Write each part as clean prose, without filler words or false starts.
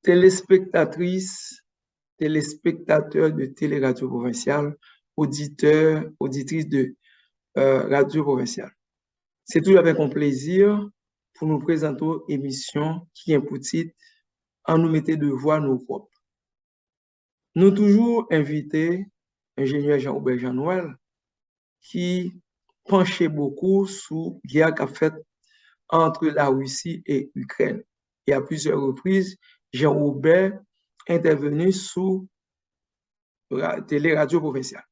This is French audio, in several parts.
téléspectatrices, téléspectateurs de Téléradio Provinciale, auditeurs, auditrices de Radio Provinciale. C'est toujours avec un plaisir pour nous présenter une émission qui est petite en nous mettant de voix nos propres. Nous toujours invité ingénieur Jean-Robert Jean-Noël qui penchait beaucoup sur la guerre qu'a faite entre la Russie et l'Ukraine. Et à plusieurs reprises, Jean-Robert intervenu sur la Téléradio Provinciale.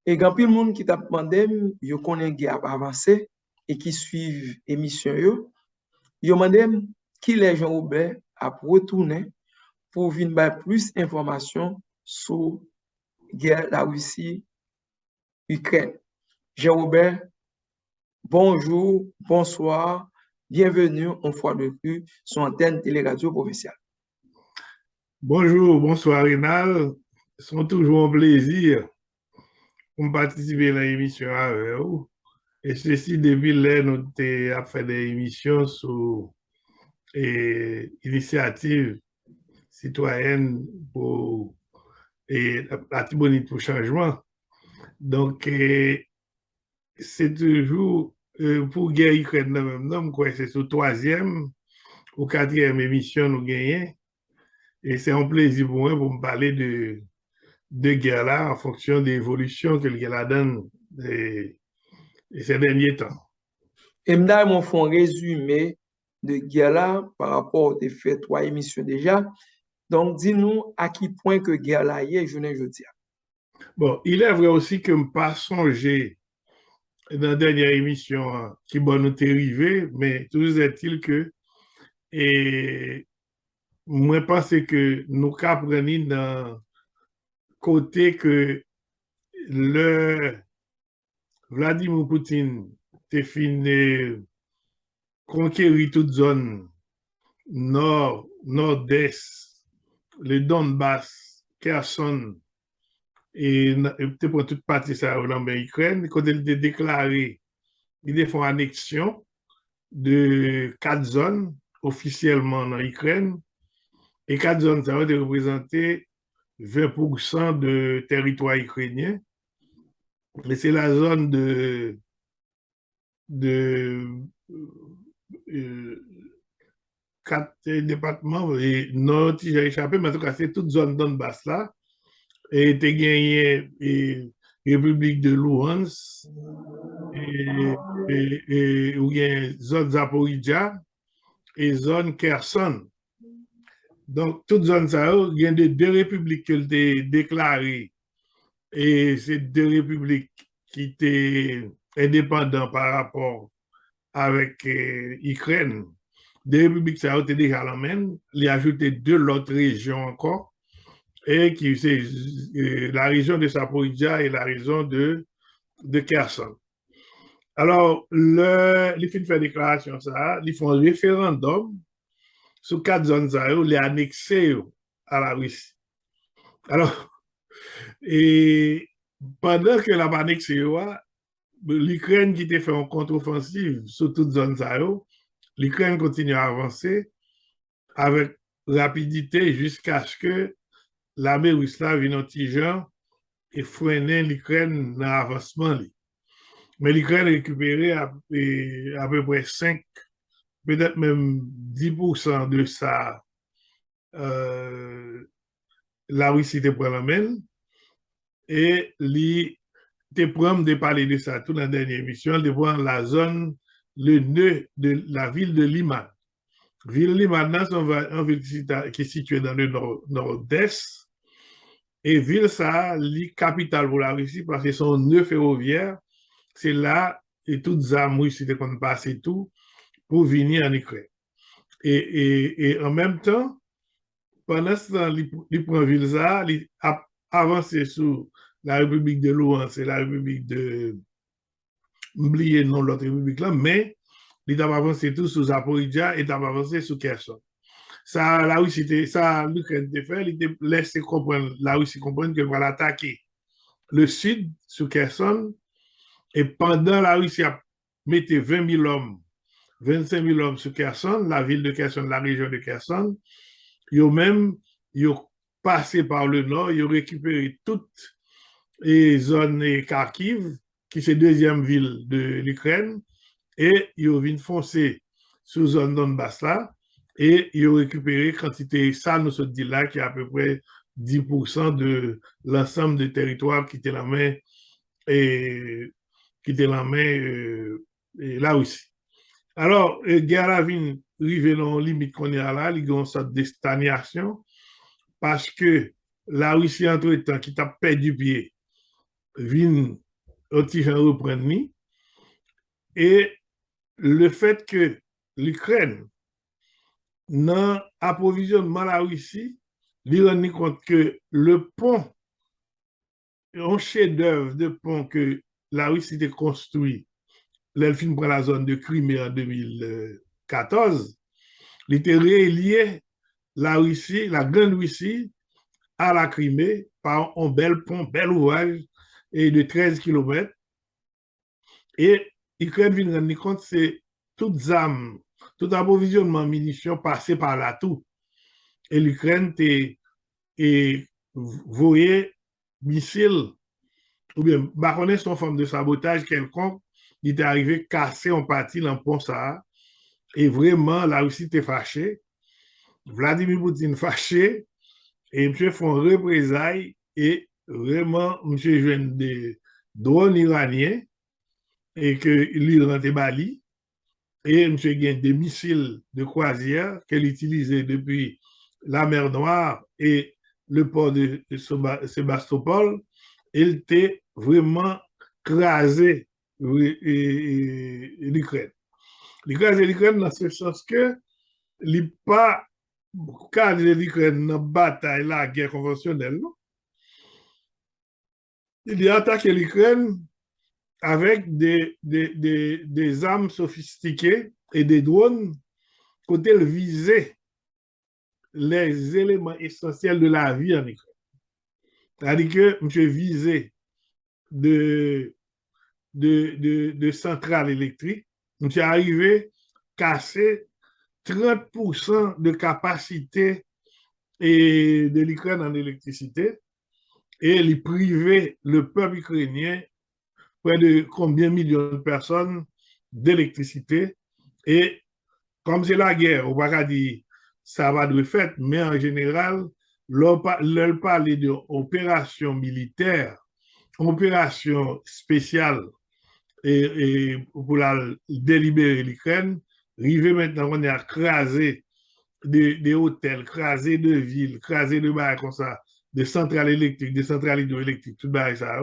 Et quand il y a des gens qui t'a demandé, ils connaissent la guerre avancée et qui suivent l'émission, ils demandé qui les Jean-Robert a retourné pour venir plus d'informations sur la guerre la Russie-Ukraine. Jean-Robert, bonjour, bonsoir, bienvenue une fois de plus sur l'antenne Téléradio Provinciale. Bonjour, bonsoir Rénal. C'est toujours un plaisir pour participer à l'émission avec vous. Et ceci depuis là, nous avons fait des émissions sur initiatives citoyennes pour la Tibonite pour changement. Donc, c'est toujours pour guerre Ukraine dans le même nom, c'est sur troisième ou quatrième émission nous gagnons. Et c'est un plaisir pour moi pour me parler de guerre là en fonction de l'évolution que le guerre la donne ces derniers temps. Et maintenant, on fait un résumé de guerre là par rapport aux faits 3 émissions déjà. Donc, dis-nous à quel point que guerre là est, je ne dis. Bon, il est vrai aussi que je n'ai pas songé dans la dernière émission qui va nous arriver, mais toujours est-il que moi, je pense que nous comprenons dans côté que le Vladimir Poutine a fini conquérir toute zone nord, nord-est, le Donbass, Kherson, et pour toute partie ça dans l'Ukraine, quand il a déclaré, il a fait une annexion de 4 zones officiellement en Ukraine, et 4 zones, ça va représenter 20% de territoire ukrainien. Mais c'est la zone de 4 départements, et non, j'ai échappé, mais en tout cas, c'est toute zone Donbass là, et était gagné République de Luhansk, et où il y a zone Zaporizhia et zone Kherson. Donc, toute zone ça, il y a 2 républiques qui ont été déclarées, et c'est 2 républiques qui étaient indépendantes par rapport avec l'Ukraine. 2 républiques ça a été déjà la même, il a ajouté 2 autres régions encore, et qui c'est la région de Zaporizhia et la région de Kherson. Alors, les filles font déclaration ça, ils font un référendum sur 4 zones ça, les annexer à la Russie. Alors, et pendant que la annexé, l'Ukraine qui a fait une contre-offensive sur toute zone ça, l'Ukraine continue à avancer avec rapidité jusqu'à ce que l'armée russe vienne en tigeur et freiner l'Ukraine dans l'avancement. Mais l'Ukraine a récupéré à peu près 5, peut-être même 10% de ça. La Russie te prend la main et lui te prend de parler de ça tout dans la dernière émission, de voir la zone, le nœud de la ville de Liman. Ville de Liman, c'est une ville qui est située dans le nord-est. Et ville ça, la capitale pour la Russie, parce que son nœud ferroviaire, c'est là, et toutes les armes russes qu'on passe et tout, pour venir en Ukraine. Et en même temps, pendant ce temps, il prend ville ça, il a avancé sur la République de Luhansk et la République de... Oubliez non l'autre République là, mais il a avancé tout sur Zaporizhia et il a avancé sur Kherson. Ça, la Russie, ça, l'Ukraine a fait, il a laissé comprendre, la Russie comprendre qu'elle va l'attaquer le sud sur Kherson, et pendant la Russie a mis 20 000 hommes, 25 000 hommes sur Kherson, la ville de Kherson, la région de Kherson, Yo même, yo passé par le nord, yo récupéré toutes les zones Kharkiv, qui c'est deuxième ville de l'Ukraine, et yo vinn foncer sous zone Donbass là, et yo récupéré quantité, ça nous se dit là, qui est à peu près 10% de l'ensemble des territoires qui étaient la main, et, qui était la main là aussi. Alors, guerre la vin rive dans limite qu'on est là, il y a une sorte de stagnation, parce que la Russie, entre-temps, qui t'a perdu pied, vient aussi reprendre ni. Et le fait que l'Ukraine, dans l'approvisionnement de la Russie, lui rend compte que le pont, un chef-d'œuvre de pont que la Russie a construit, l'Elfine prend la zone de Crimée en 2014, il était relié la Russie, la grande Russie, à la Crimée par un bel pont, bel ouvrage et de 13 kilomètres. Et l'Ukraine vient rendre compte que c'est toutes armes, tout approvisionnement munitions passé par là tout. Et l'Ukraine est voyé missiles ou bien baronner son forme de sabotage quelconque, il est arrivé casser en partie dans pont ça. Et vraiment, la Russie était fâchée. Vladimir Poutine fâché. Et monsieur font représailles et vraiment, monsieur joue des drones iraniens et que l'Iran est Bali. Et monsieur gagne des missiles de croisière qu'elle utilisait depuis la mer Noire et le port de Sébastopol. Il était vraiment crasé l'Ukraine. L'Ukraine dans ce sens que il n'est pas cadre l'Ukraine dans la bataille, la guerre conventionnelle. Non? Il a attaqué l'Ukraine avec des armes sophistiquées et des drones côté le viser les éléments essentiels de la vie en Ukraine. C'est-à-dire que M. visé de centrales électriques, M. arrivé à casser 30% de capacité et de l'Ukraine en électricité et il privait le peuple ukrainien, près de combien de millions de personnes, d'électricité. Et comme c'est la guerre, on va pas dire ça va de fait, mais en général, l'on parle d'opération militaire, opération spéciale et pour la délibérer l'Ukraine, arrivé maintenant, on est à craser des hôtels, craser de villes, craser de barres comme ça, de centrales électriques, de centrales hydroélectriques, tout ça,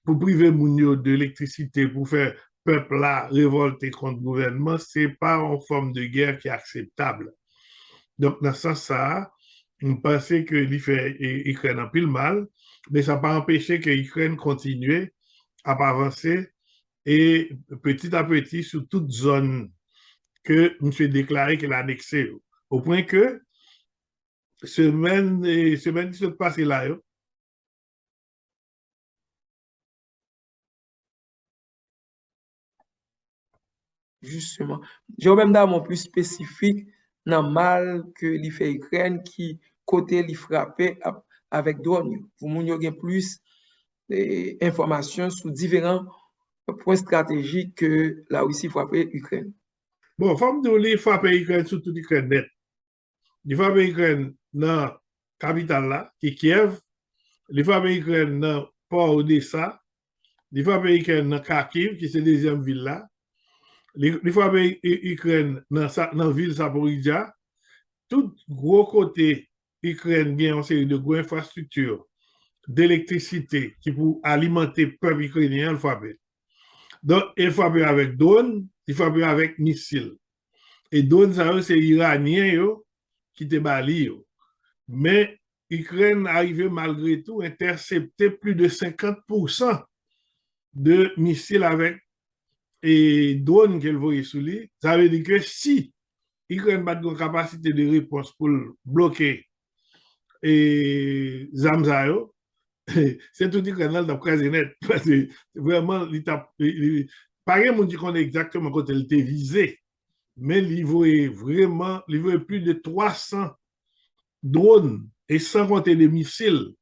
pour priver Mounio de l'électricité, pour faire peuple là révolter contre le gouvernement, c'est pas une forme de guerre qui est acceptable. Donc, dans ce sens, ça, on pensait que l'Ukraine a pile mal, mais ça n'a pas empêché que l'Ukraine continue à avancer et petit à petit, sur toute zone que M. déclaré qu'elle a annexée, au point que semaine qui se passe là, Justement. J'ai même d'un mot plus spécifique dans mal que li fait Ukraine qui côté li frappé avec drone. Pour moun yo gen plus d'informations sur différents points stratégiques que la Russie frappé Ukraine. bon, forme de li frappé Ukraine, surtout l'Ukraine net. Il frappé Ukraine dans la capitale là, qui est Kiev. Il frappé Ukraine dans Port Odessa. Il frappé Ukraine dans Kharkiv, qui est la deuxième ville là. Il frappé Ukraine dans la ville Zaporizhia. Tout gros côté Ukraine a une série de grosses infrastructures d'électricité qui pour alimenter le peuple ukrainien, il frappé. Donc, il frappé avec drone, il frappé avec missiles. Et drone, ça c'est iranien qui te bali. Mais l'Ukraine arrivait malgré tout à intercepter plus de 50% de missiles avec et drones qu'elle voyait sous lui. Ça veut dire que si l'Ukraine n'a pas de capacité de réponse pour bloquer et Zamzayo, c'est tout l'Ukraine dans le net. Parce que vraiment, pas rien monde qui connaît exactement quand elle était visée, mais il voyait vraiment, il voyait plus de 300 drones et sans compter les missiles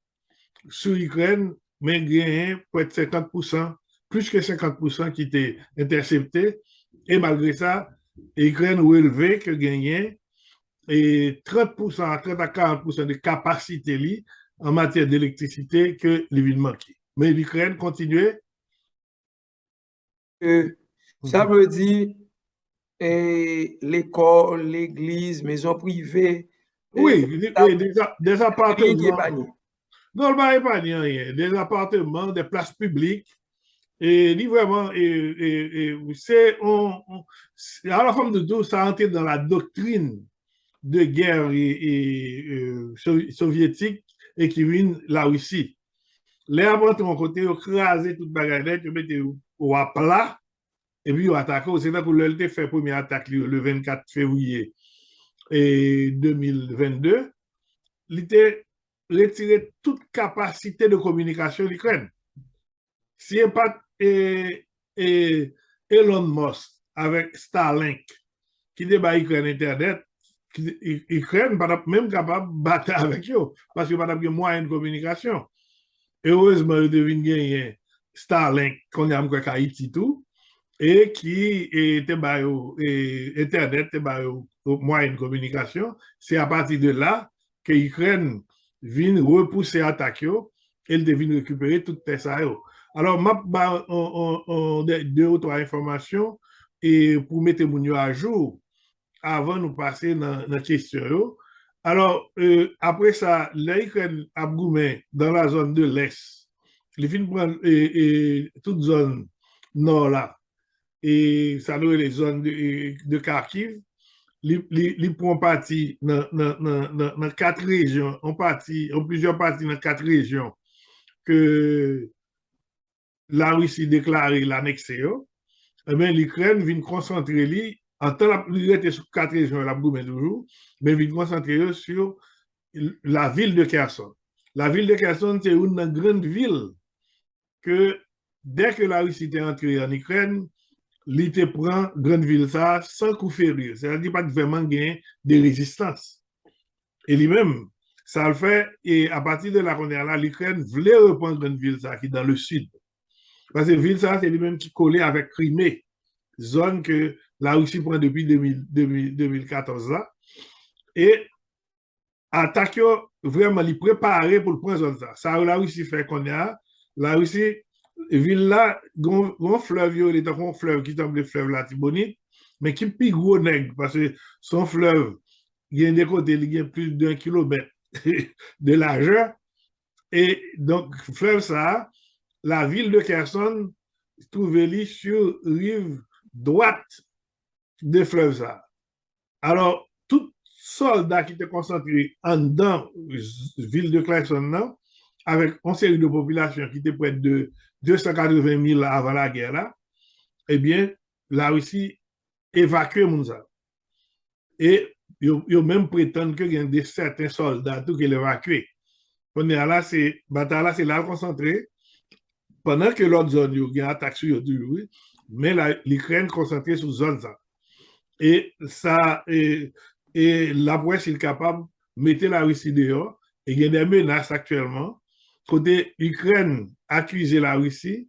sur l'Ukraine, mais il y a peut-être 50%, plus que 50% qui étaient interceptés. Et malgré ça, l'Ukraine a relevé que gagné et 30% à 30 à 40% de capacité en matière d'électricité que les villes manquaient. Mais l'Ukraine continuait. Ça veut dire l'école, l'église, maison privée, Oui, ça des rien qui est appartements. banni. Non, le pas rien. Des appartements, des places publiques. Et vraiment, c'est à la forme de tout, ça a entré dans la doctrine de guerre soviétique et qui vient la Russie. Les avant de mon côté, ils ont crasé toute bagarre, ils mettaient au à plat, et puis ils ont attaqué. C'est là que l'ULT fait première attaque le 24 février 2022. Il était retiré toute capacité de communication de l'Ukraine. Si il n'y a pas Elon Musk avec Starlink qui débat l'Ukraine Internet, l'Ukraine n'est même capable de battre avec eux parce qu'il n'y a pas de moyen de communication. Heureusement, il devine gagner Starlink qu'on a encore Haïti tout et qui était Internet était au moyen de communication. C'est à partir de là que l'Ukraine vient repousser l'attaque et elle devine récupérer toutes les ça. Alors, on deux ou trois informations et pour mettre mon à jour avant de nous passer dans la question. Alors, après ça, l'Ukraine a goumé dans la zone de l'Est. Les films prennent toute zone nord là. Et ça nous est les zones de Kharkiv. Ils prennent partie dans 4 régions, en plusieurs parties dans 4 régions que la Russie déclaré l'annexer. Eh bien, l'Ukraine vient concentrer en temps la priorité sur 4 régions, la Boumé toujours, mais vient concentrer sur la ville de Kherson. La ville de Kherson, c'est une grande ville que dès que la Russie est entrée en Ukraine, l'Ité prend grande ville ça sans coup férir. C'est-à-dire pas vraiment gagner de résistance. Et lui-même, ça le fait, et à partir de la première là, l'Ukraine voulait reprendre grande ville ça qui est dans le sud. Parce que ville ça, c'est lui-même qui collait avec Crimée, zone que la Russie prend depuis 2014 là. Et attaque vraiment les préparer pour le prendre zone ça. Ça la Russie fait qu'on a la Russie ville là gon fleuve il est un fleuve qui tombe le fleuve la Tibonite mais qui plus gros nègre parce que son fleuve il y a des côtés il y a plus d'1 kilomètre de largeur et donc fleuve ça la ville de Kherson trouvait sur rive droite de fleuve ça. Alors tout soldat qui était concentré en dedans ville de Kherson avec une série de populations qui était près de 280 000 avant la guerre là, eh bien, la Russie évacue Mounza. Et ils même prétendent qu'il y a des certains soldats qui l'évacuent. On est là, c'est bataille là, c'est là concentré. Pendant que l'autre zone, il y a une attaque sur eux, mais l'Ukraine concentrée sur zone ça. Et ça, et la presse est capable de mettre la Russie dehors. Et il y a des menaces actuellement. Côté Ukraine accuse la Russie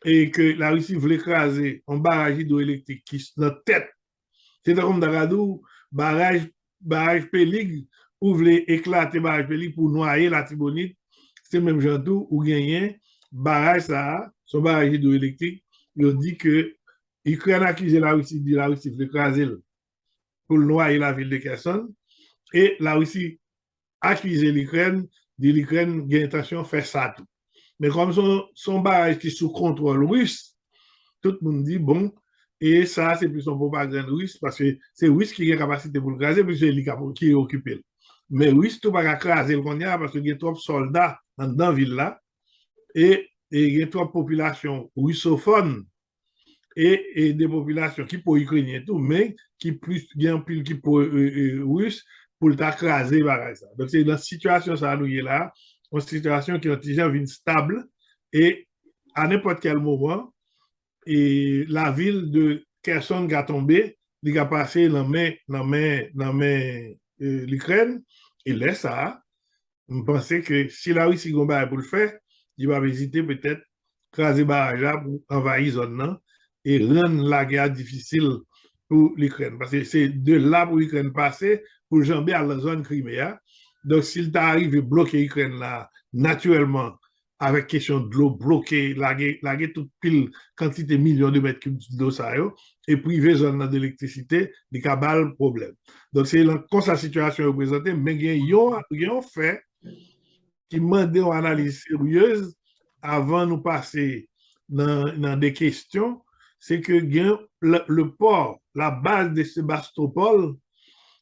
et que la Russie voulait écraser un barrage hydroélectrique qui est dans la tête. C'est comme Daradou, barrage Pélig, où voulait éclater barrage Pélig pour noyer la Tibonite. C'est même Jantou où gagné barrage ça, son barrage hydroélectrique. Il dit que l'Ukraine accuse la Russie voulait écraser pour noyer la ville de Kherson. Et la Russie accuse l'Ukraine, dit l'Ukraine a l'intention de faire ça tout. Mais comme son barrage qui est sous contrôle russe, tout le monde dit bon, et ça, c'est plus son propagande russe, parce que c'est russe qui a la capacité pour le craser, puis c'est lui qui est occupé. Mais russe, tout va craser le qu'on y a, parce qu'il y a trop de soldats dans la ville là, et il y a trop de populations russophones, et des populations qui pour ukrainien tout, mais qui plus bien plus qui pour russe pour t'écraser barrage ça. Donc c'est dans cette situation ça nous est là, une situation qui est déjà stable et à n'importe quel moment et la ville de Kherson va tomber, il va passer dans l'Ukraine Et là, ça, je pensais que si la Russie a pour le faire, il va hésiter peut-être craser barrage là pour envahir zone là et rendre la guerre difficile pour l'Ukraine. Parce que c'est de là pour l'Ukraine passer pour jamber à la zone Crimée. Donc, s'il t'arrive à bloquer l'Ukraine là, naturellement, avec question de l'eau bloquée, la guerre toute pile quantité millions de mètres cubes d'eau, et priver zone d'électricité, il y a le problème. Donc, c'est comme sa situation est représentée, mais il y a un fait qui demande une analyse sérieuse avant de nous passer dans des questions, c'est que le port, la base de Sébastopol,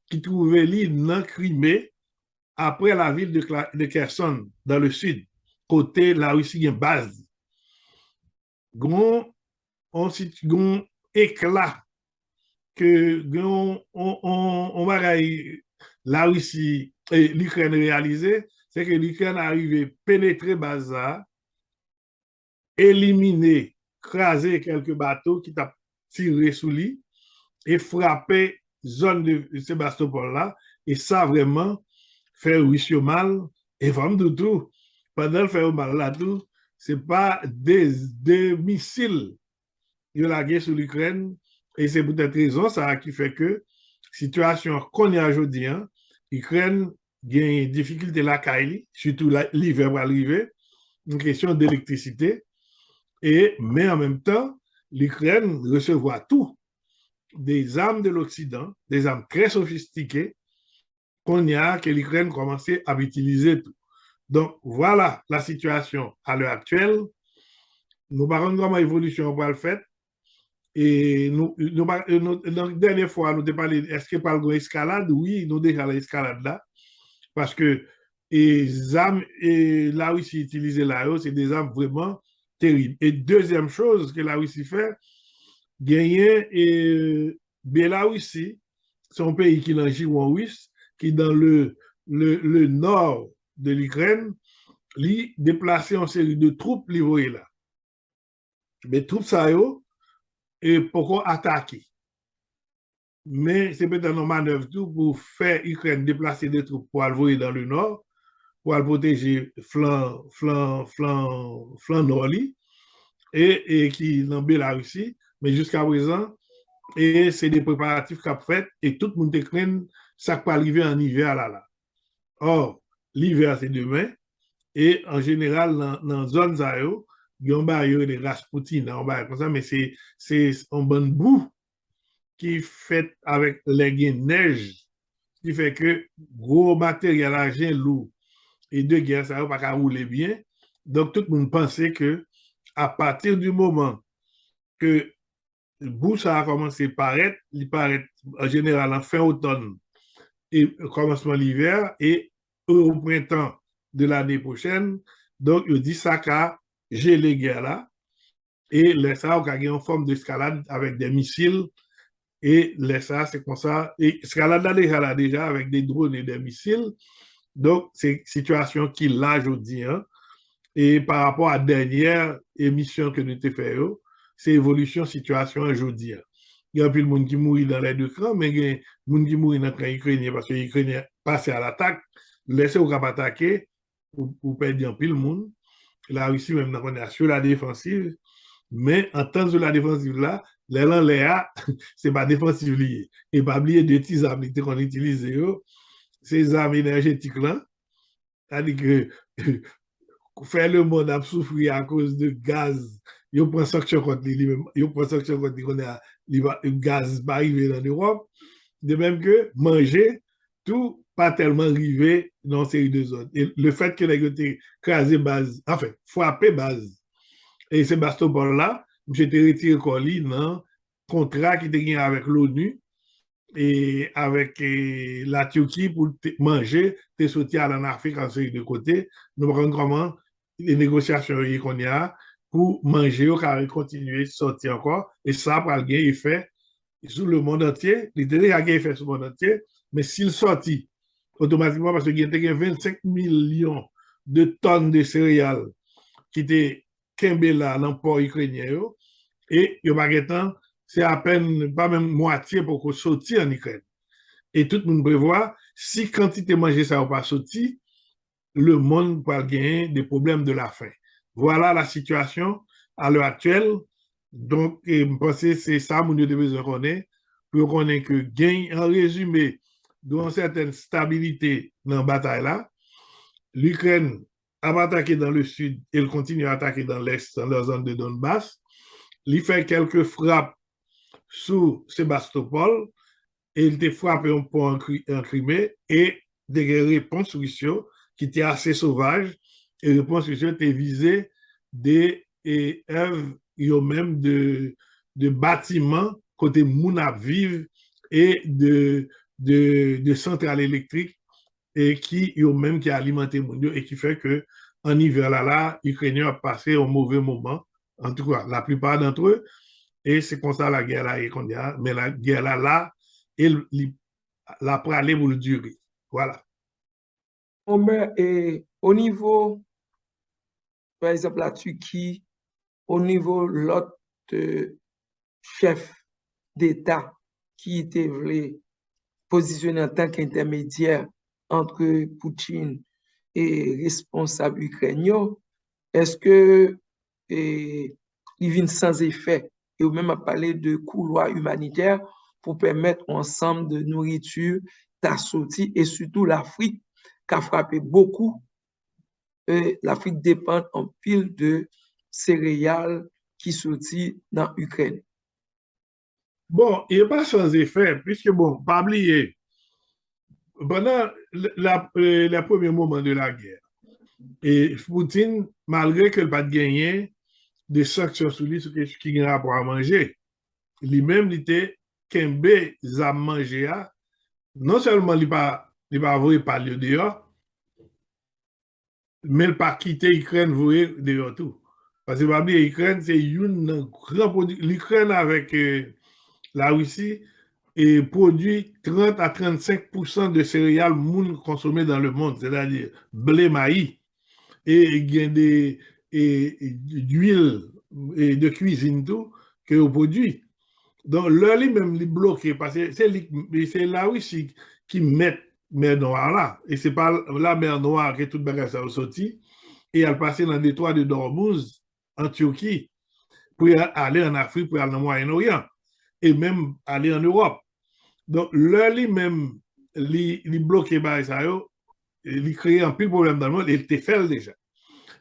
qui trouvait l'île dans Crimée, après la ville de Kherson, dans le sud, côté la Russie, il y a une base. On éclat que on va la Russie et l'Ukraine réalisé, c'est que l'Ukraine arrive à pénétrer Baza, éliminer, craser quelques bateaux qui t'a tiré sous lui et frapper zone de Sébastopol là. Et ça vraiment fait Russie mal. Et vraiment de tout, pendant le faire mal là tout, c'est pas des missiles de la guerre sur l'Ukraine. Et c'est peut-être raison ça qui fait que situation qu'on est aujourd'hui, l'Ukraine a une difficulté la caille, surtout l'hiver va arriver, une question d'électricité. Mais en même temps, l'Ukraine recevra tout, des armes de l'Occident, des armes très sophistiquées, que l'Ukraine commençait à utiliser tout. Donc, voilà la situation à l'heure actuelle. Nous parlons comment l'évolution va le faire. Et la dernière fois, nous avons parlé, est-ce qu'il y a une escalade? Oui, nous avons déjà l'escalade là. Parce que les armes, et la Russie utilisait là, c'est des armes vraiment terribles. Et deuxième chose que la Russie fait, gagner et Bélarussie, son pays qui est en giron russe, qui est dans le nord de l'Ukraine, lui déplacer en série de troupes livrées là. Mais troupes ça et pourquoi attaquer. Mais c'est peut-être une manœuvre tout pour faire l'Ukraine déplacer des troupes pour aller dans le nord, pour aller protéger flanc nord et qui est dans Bélarussie. Mais jusqu'à présent, et c'est des préparatifs qu'a fait et tout le monde craint ça peut arriver en hiver là. Or, l'hiver c'est demain et en général dans la zone zéro, il y a des Rasputin, comme ça, mais c'est un bon bout qui fait avec les neige qui fait que gros matériel argent lourd et de guerre ça va pas rouler bien. Donc tout le monde pensait que à partir du moment que le bout ça a commencé à paraître, il paraît en général en fin automne et commencement l'hiver et au printemps de l'année prochaine. Donc, il dit ça qu'a gelé guerre là et ça a une forme d'escalade avec des missiles et ça c'est comme ça et escalade là déjà avec des drones et des missiles. Donc, c'est une situation qui là aujourd'hui et par rapport à la dernière émission que nous avons fait, c'est évolution situation aujourd'hui. Il y a plus de monde qui mourit dans les deux camps, mais il y a des gens qui mourit dans le camp ukrainien parce que les Ukrainiens passent à l'attaque, laissez au cap attaquer pour perdre un pile le monde. La Russie, même, on est sur la défensive, mais en temps de la défensive là, Léa, c'est pas défensive liée. Et pas oublier de petites armes qu'on utilise, ces armes énergétiques là, c'est-à-dire que faire le monde a souffrir à cause de gaz. Il prend sanction contre lui, il prend sanction contre lui, le gaz va arriver dans l'Europe. De même que manger, tout pas tellement arrivé dans une série de zones. Et le fait que les gens crasé base, enfin, frappé base, et Sébastopol là, j'étais retiré colis dans contrat qui était gagné avec l'ONU et avec la Turquie pour manger, t'es sorti en Afrique en série de côté. Nous prenons comment les négociations qu'on y a pour manger au carré continuer de sortir encore. Et ça, par le gain effet sur le monde entier. Il y a un effet sur le monde entier. Mais s'il sortit automatiquement, parce qu'il y a 25 millions de tonnes de céréales qui étaient kembé là dans le port ukrainien, et il y a c'est à peine, pas même moitié pour qu'on sorte en Ukraine. Et tout le monde prévoit si quantité manger ça n'a pas sorti, le monde va gagner des problèmes de la faim. Voilà la situation à l'heure actuelle. Donc, je pense que c'est ça que nous devons besoin connaître pour qu'on que gain en résumé d'une certaine stabilité dans la bataille là. L'Ukraine a attaqué dans le sud et elle continue à attaquer dans l'est, dans la zone de Donbass. Il fait quelques frappes sous Sébastopol et il a frappé un pont en Crimée et des réponses russes qui étaient assez sauvages et les réponses russes étaient visées des œuvres même de bâtiments côté Mouna vive et de centrales électriques et qui même qui a alimenté le monde et qui fait que en hiver là, les Ukrainiens ont passé un mauvais moment, en tout cas la plupart d'entre eux, et c'est comme ça la guerre là est qu'on a, mais la guerre là, elle la pralé pour le durer. Voilà. Et au niveau, par exemple, la Turquie, au niveau l'autre chef d'État qui était voulu positionné en tant qu'intermédiaire entre Poutine et responsable ukrainien, est-ce que il vient sans effet et ou même à parler de couloir humanitaire pour permettre ensemble de nourriture d'assortir et surtout l'Afrique qui a frappé beaucoup. L'Afrique dépend en pile de céréales qui sortent dans l'Ukraine. Bon, il n'y a pas sans effet, puisque bon, pas oublier, pendant le premier moment de la guerre, et Poutine, malgré qu'il n'a pas gagné des sanctions sur lui, ce qui a rapport à manger, lui-même, il était qu'un à manger, non seulement il n'a pas voulu parler dehors, mais il n'a pas quitté l'Ukraine voulu dehors tout. Parce que l'Ukraine, c'est une grande produit. L'Ukraine avec la Russie et produit 30 à 35% de céréales moun consommées dans le monde, c'est-à-dire blé, maïs, et il y a d'huile et de cuisine tout que vous produit. Donc, là, même les bloqué parce que c'est la Russie qui met mer Noire là. Et c'est pas la mer Noire que toute bagage ça a sorti. Et elle passe dans le détroit de Dormouz, en Turquie, pour aller en Afrique, pour aller dans le Moyen-Orient, et même aller en Europe. Donc, là, même, les bloqués par ça, ils créent un pile problème dans le monde, et ils te fait déjà.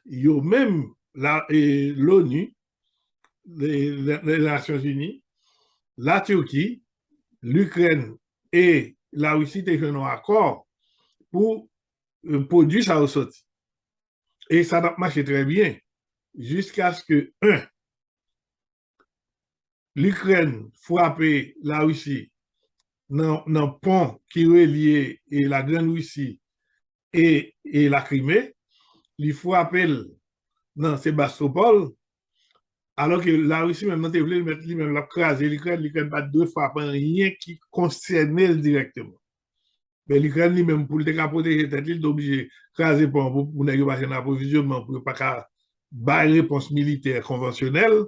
Il y a même l'ONU, les Nations Unies, la Turquie, l'Ukraine et la Russie ont un accord pour produire ça au sorti. Et ça a marché très bien jusqu'à ce que, l'Ukraine frappe la Russie dans le pont qui relie la Grande Russie et la Crimée, il frappe dans Sébastopol, alors que la Russie maintenant voulait mettre lui-même la craser l'Ukraine pas deux fois rien qui concernait directement. Mais l'Ukraine lui-même pour le protéger tête, il est obligé de craser pour ne pas faire un approvisionnement pour ne pas faire une réponse militaire conventionnelle.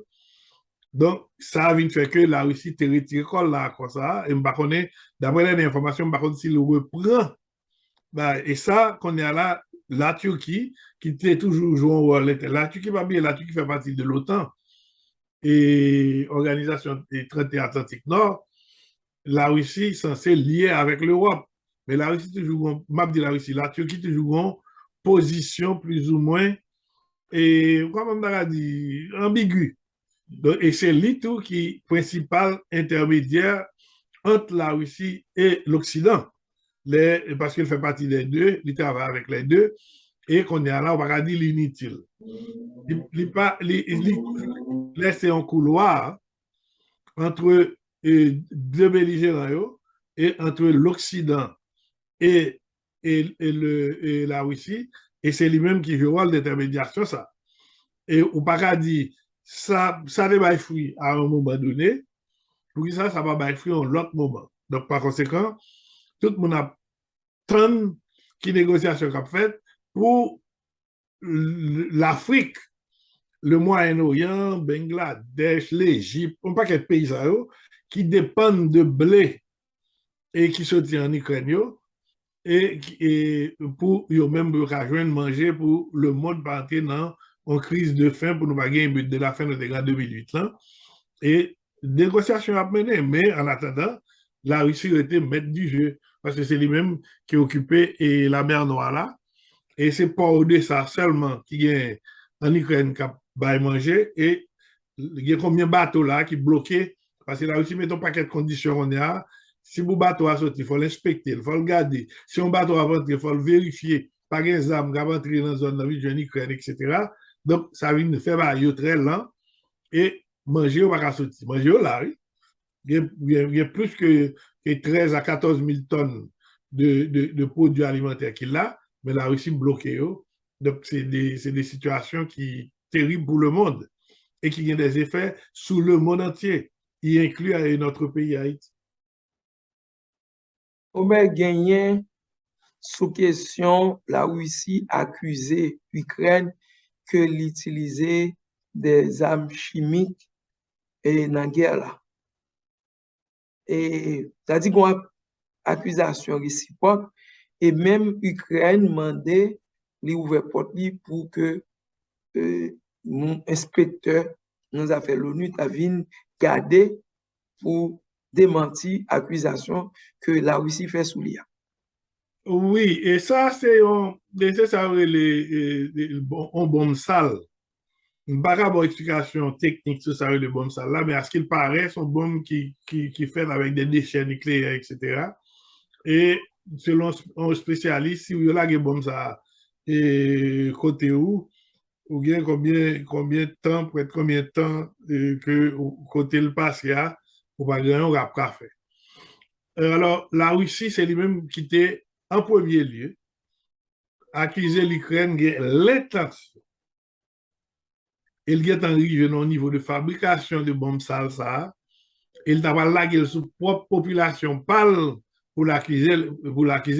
Donc, ça a fait que la Russie te retire là, comme ça. Et d'après les informations, par contre, s'il reprend, et ça, qu'on est là, la Turquie, qui était toujours joué au rôle, la Turquie, la Turquie fait partie de l'OTAN et Organisation des traités Atlantique Nord, la Russie est censée lier avec l'Europe. Mais la Russie toujours, la Russie, la Turquie toujours en position plus ou moins, et comme on a dit, ambiguë. Et c'est lui tout qui est principal intermédiaire entre la Russie et l'Occident. Parce qu'il fait partie des deux, il travaille avec les deux, et qu'on est là, on va dire l'inutile. Il laisse un couloir entre deux belligérants et entre l'Occident et la Russie, et c'est lui-même qui joue le rôle d'intermédiation, ça. Et on pas dire ça ne va fruit à un moment donné, pour ça va pas fruit à l'autre moment. Donc, par conséquent, tout le monde a tant qui négociation qu'a fait pour l'Afrique, le Moyen-Orient, Bangladesh, l'Égypte, un paquet de pays qui dépendent de blé et qui sortent en Ukraine, et pour eux même rejoindre manger pour le monde partir dans une crise de faim pour nous pas gagner but de la fin de la 2008 là. Et négociation a mené, mais en attendant, la Russie était maître du jeu parce que c'est lui-même qui occupait la mer Noire là. Et c'est pas Odessa seulement qui est en Ukraine qui a manger et il y a combien de bateaux là qui bloqués parce que la Russie met un paquet de conditions on a. Si vous bateau a sorti, il faut l'inspecter, il faut le garder. Si un bateau a rentré, il faut le vérifier. Pas des armes qui vont entrer dans la zone de l'Ukraine, etc. Donc, ça vient de faire très lent et manger ou pas sortir. Manger là, oui. Il y a plus que 13 à 14 000 tonnes de produits alimentaires qu'il a, mais la Russie bloquée. Donc, c'est des situations qui terribles pour le monde et qui ont des effets sur le monde entier, y inclut notre pays Haïti. Omer Gagné, sous question, la Russie accusait l'Ukraine que l'utiliser des armes chimiques et dans la guerre là. Et ça dit qu'on a accusation réciproque et même Ukraine demandait les ouvrir porte pour que mon inspecteur nous a fait l'ONU vienne garder pour démentir l'accusation que la Russie fait sous l'IA. Oui, et ça, c'est un bombe sale. Je ne pas avoir explication technique sur ça, le bombe sale là, mais à ce qu'il paraît, c'est une bombe qui fait avec des déchets nucléaires, etc. Et selon un spécialiste, si vous avez une bombe ça, et côté où, ou bien combien de temps, pour être combien de temps que côté le passé, ou pas grand, on va pas faire. Alors, la Russie, c'est lui-même qui était en premier lieu accusé l'Ukraine de l'intention. Il est arrivé au niveau de fabrication de bombes salsa. Il t'a pas lagué sur propre population parle pour l'accuser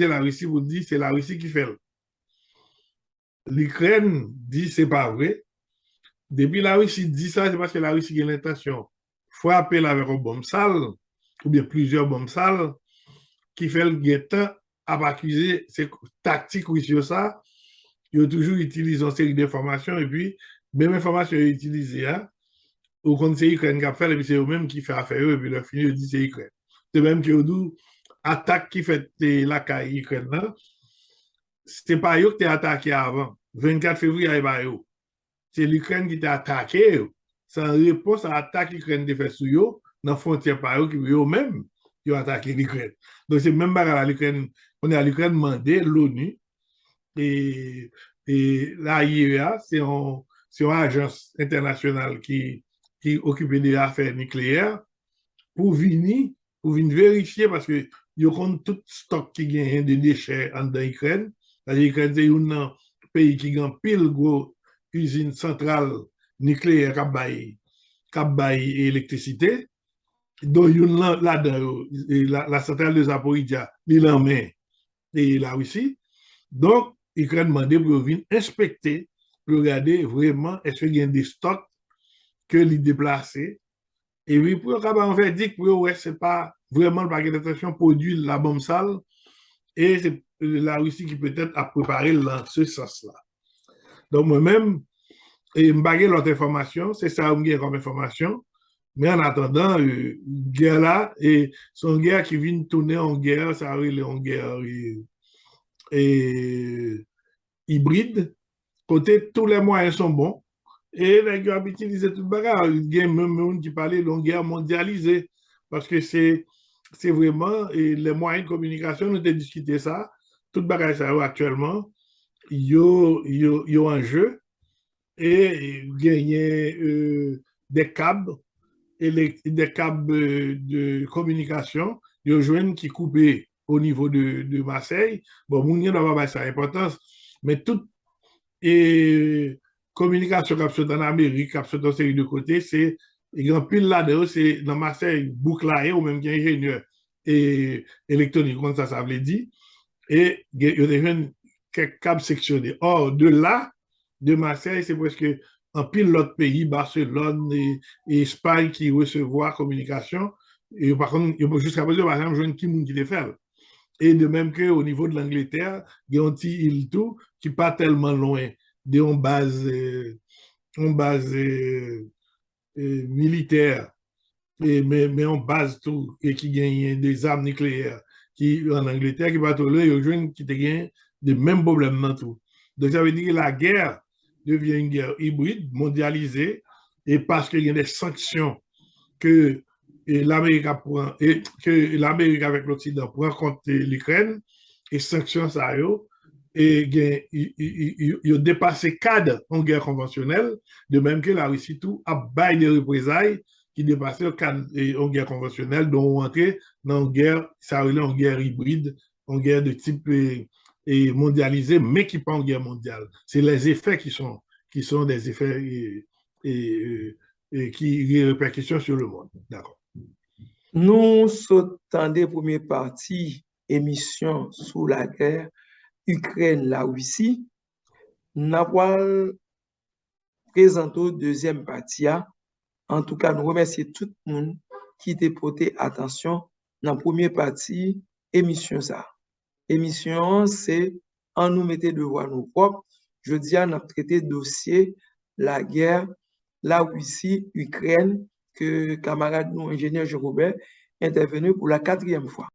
la Russie pour dire c'est la Russie qui fait. L'Ukraine dit c'est pas vrai. Depuis la Russie dit ça, c'est parce que la Russie a l'intention de frapper avec une bombe sale ou bien plusieurs bombes sales qui fait le guettant à accuser ces tactiques russes ça. Ils ont toujours utilisé une série d'informations et puis même information utilisée au conseil Ukraine qui a fait et puis c'est eux-mêmes qui fait affaire et puis le fini dit c'est Ukraine. C'est même que nous attaque qui fait la caille Ukraine là, c'est pas eux qui ont attaqué avant. 24 février, c'est l'Ukraine qui t'a attaqué. C'est en réponse à l'attaque l'Ukraine a fait sur eux, dans la frontière par eux, qui eux-mêmes qui ont attaqué l'Ukraine. Donc c'est même pas l'Ukraine, on est à l'Ukraine demandé l'ONU et l'AIEA, c'est une agence internationale qui occupe des affaires nucléaires pour venir vérifier parce que il y a tout stock qui gagne de déchets en Ukraine. L'Ukraine, c'est un pays qui a pile gros usine centrale nucléaire qui a électricité. Donc, là-dedans, la centrale de Zaporizhzhia, il en met et la Russie. Donc, l'Ukraine demandé pour venir inspecter, pour regarder vraiment est-ce qu'il y a des stocks que les déplacés. Et puis, pour avoir un verdict, ouais, c'est pas vraiment le paquet d'attention produit la bombe sale et c'est la Russie qui peut-être a préparé dans ce sens-là. Donc, moi-même, et je l'autre information, c'est ça que comme information. Mais en attendant, guerre là, et son guerre qui vient tourner en guerre, ça arrive en guerre et hybride. Côté, tous les moyens sont bons. Et les gars utilisent tout le bagage. Il y a même qui parlait de guerre mondialisée. Parce que c'est vraiment, et les moyens de communication, nous avons discuté ça. Tout le bagage actuellement, il y a un jeu et gagner des câbles et des câbles de communication, il y a jeunes qui coupent au niveau de Marseille. Bon, moun yon n'a pas ça importance, mais toute communication qui a en Amérique, qui a dans série de côté, c'est il y a un pile là-dedans, c'est dans Marseille, bouclayer ou même qui est ingénieur et électronique, comme ça veut dire, et il y a des jeunes quelques câbles sectionnés. Or, de là, de Marseille, c'est presque en pile l'autre pays, Barcelone et Espagne qui recevoir communication. Et par contre, jusqu'à présent, par exemple, je ne sais qui les fait. Et de même qu'au niveau de l'Angleterre, il y a un petit île tout qui pas tellement loin d'une base militaire, mais on base tout et qui gagne des armes nucléaires qui en Angleterre qui pas trop là, qui gagne des mêmes problèmes dans tout. Donc ça veut dire que la guerre devient une guerre hybride, mondialisée, et parce qu'il y a des sanctions que l'Amérique prend et que l'Amérique avec l'Occident prend contre l'Ukraine et sanctions ça et il a dépassé cadre en guerre conventionnelle, de même que la Russie tout a bail de représailles qui dépassait le cadre en guerre conventionnelle, dont on entrait dans une guerre, ça relève en guerre hybride, en guerre de type mondialisé, mais qui pas en guerre mondiale. C'est les effets qui sont des effets qui répercussions sur le monde. D'accord. Nous sautons des premières parties émissions sous la guerre Ukraine-la Russie. Nous avons présenté deuxième partie. En tout cas, nous remercions tout le monde qui a porté attention dans la première partie émission ça. Émission, c'est en nous mettant devant nos propres. Je dis à notre traité dossier la guerre, la Russie, Ukraine, que camarade nous, ingénieur Jean-Robert, intervenu pour la 4e fois.